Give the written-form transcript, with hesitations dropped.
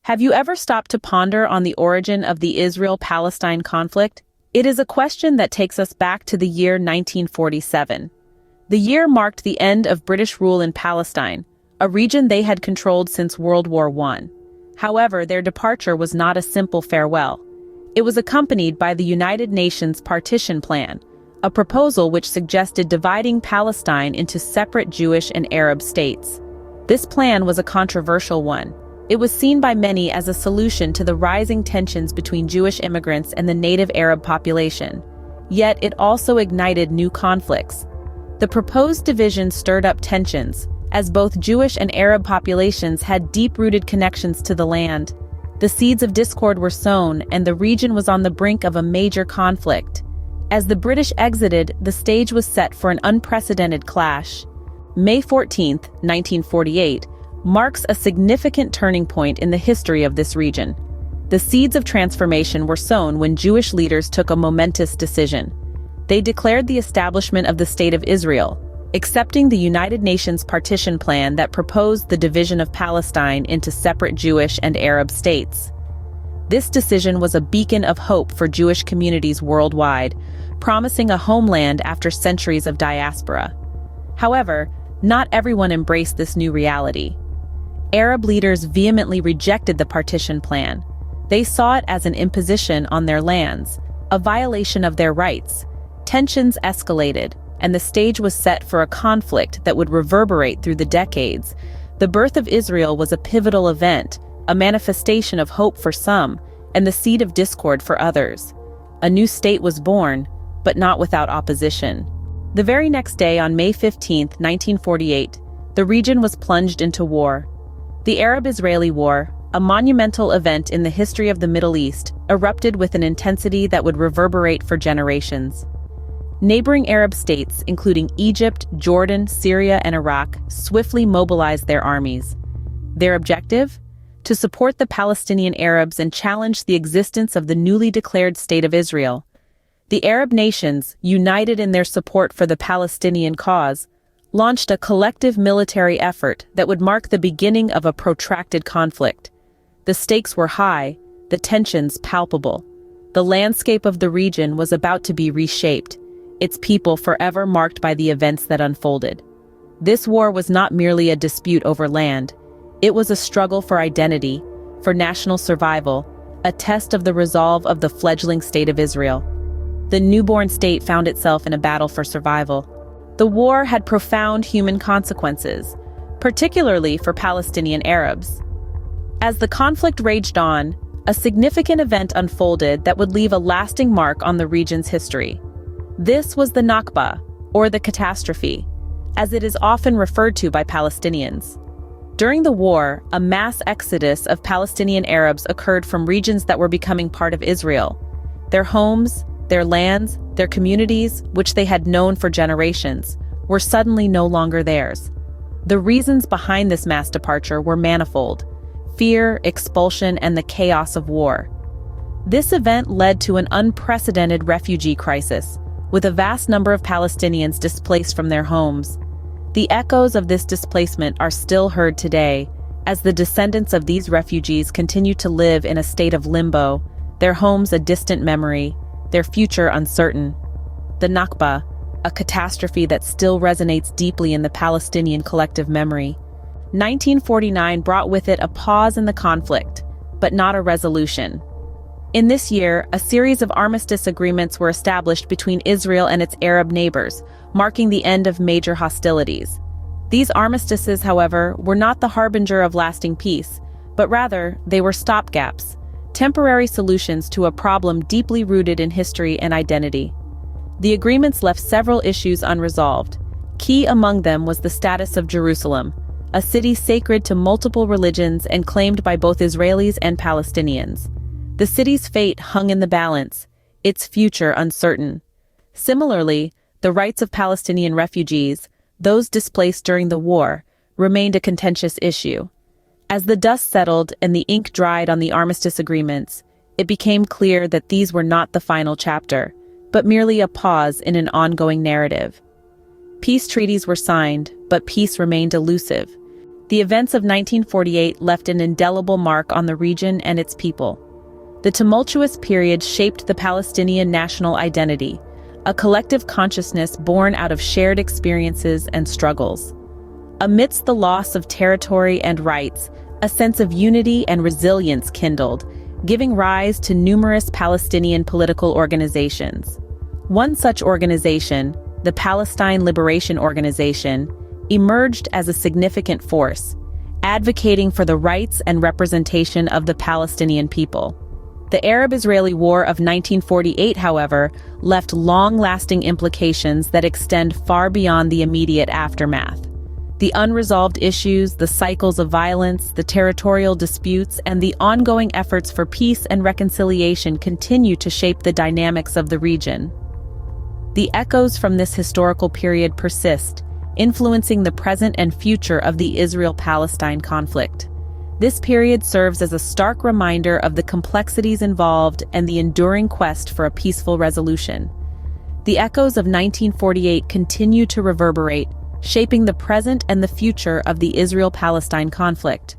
Have you ever stopped to ponder on the origin of the Israel-Palestine conflict? It is a question that takes us back to the year 1947. The year marked the end of British rule in Palestine, a region they had controlled since World War I. However, their departure was not a simple farewell. It was accompanied by the United Nations Partition Plan, a proposal which suggested dividing Palestine into separate Jewish and Arab states. This plan was a controversial one. It was seen by many as a solution to the rising tensions between Jewish immigrants and the native Arab population. Yet it also ignited new conflicts. The proposed division stirred up tensions, as both Jewish and Arab populations had deep-rooted connections to the land. The seeds of discord were sown, and the region was on the brink of a major conflict. As the British exited, the stage was set for an unprecedented clash. May 14, 1948, marks a significant turning point in the history of this region. The seeds of transformation were sown when Jewish leaders took a momentous decision. They declared the establishment of the State of Israel, accepting the United Nations Partition Plan that proposed the division of Palestine into separate Jewish and Arab states. This decision was a beacon of hope for Jewish communities worldwide, promising a homeland after centuries of diaspora. However, not everyone embraced this new reality. Arab leaders vehemently rejected the partition plan. They saw it as an imposition on their lands, a violation of their rights. Tensions escalated, and the stage was set for a conflict that would reverberate through the decades. The birth of Israel was a pivotal event, a manifestation of hope for some, and the seed of discord for others. A new state was born, but not without opposition. The very next day, on May 15, 1948, the region was plunged into war. The Arab-Israeli War, a monumental event in the history of the Middle East, erupted with an intensity that would reverberate for generations. Neighboring Arab states, including Egypt, Jordan, Syria, and Iraq, swiftly mobilized their armies. Their objective? To support the Palestinian Arabs and challenge the existence of the newly declared State of Israel. The Arab nations, united in their support for the Palestinian cause, launched a collective military effort that would mark the beginning of a protracted conflict. The stakes were high, the tensions palpable. The landscape of the region was about to be reshaped, its people forever marked by the events that unfolded. This war was not merely a dispute over land. It was a struggle for identity, for national survival, a test of the resolve of the fledgling State of Israel. The newborn state found itself in a battle for survival. The war had profound human consequences, particularly for Palestinian Arabs. As the conflict raged on, a significant event unfolded that would leave a lasting mark on the region's history. This was the Nakba, or the catastrophe, as it is often referred to by Palestinians. During the war, a mass exodus of Palestinian Arabs occurred from regions that were becoming part of Israel. Their homes, their lands, their communities, which they had known for generations, were suddenly no longer theirs. The reasons behind this mass departure were manifold: fear, expulsion, and the chaos of war. This event led to an unprecedented refugee crisis, with a vast number of Palestinians displaced from their homes. The echoes of this displacement are still heard today, as the descendants of these refugees continue to live in a state of limbo, their homes a distant memory, their future uncertain. The Nakba, a catastrophe that still resonates deeply in the Palestinian collective memory. 1949 brought with it a pause in the conflict, but not a resolution. In this year, a series of armistice agreements were established between Israel and its Arab neighbors, marking the end of major hostilities. These armistices, however, were not the harbinger of lasting peace, but rather, they were stopgaps, temporary solutions to a problem deeply rooted in history and identity. The agreements left several issues unresolved. Key among them was the status of Jerusalem, a city sacred to multiple religions and claimed by both Israelis and Palestinians. The city's fate hung in the balance, its future uncertain. Similarly, the rights of Palestinian refugees, those displaced during the war, remained a contentious issue. As the dust settled and the ink dried on the armistice agreements, it became clear that these were not the final chapter, but merely a pause in an ongoing narrative. Peace treaties were signed, but peace remained elusive. The events of 1948 left an indelible mark on the region and its people. The tumultuous period shaped the Palestinian national identity, a collective consciousness born out of shared experiences and struggles. Amidst the loss of territory and rights, a sense of unity and resilience kindled, giving rise to numerous Palestinian political organizations. One such organization, the Palestine Liberation Organization, emerged as a significant force, advocating for the rights and representation of the Palestinian people. The Arab-Israeli War of 1948, however, left long-lasting implications that extend far beyond the immediate aftermath. The unresolved issues, the cycles of violence, the territorial disputes, and the ongoing efforts for peace and reconciliation continue to shape the dynamics of the region. The echoes from this historical period persist, influencing the present and future of the Israel-Palestine conflict. This period serves as a stark reminder of the complexities involved and the enduring quest for a peaceful resolution. The echoes of 1948 continue to reverberate, shaping the present and the future of the Israel-Palestine conflict.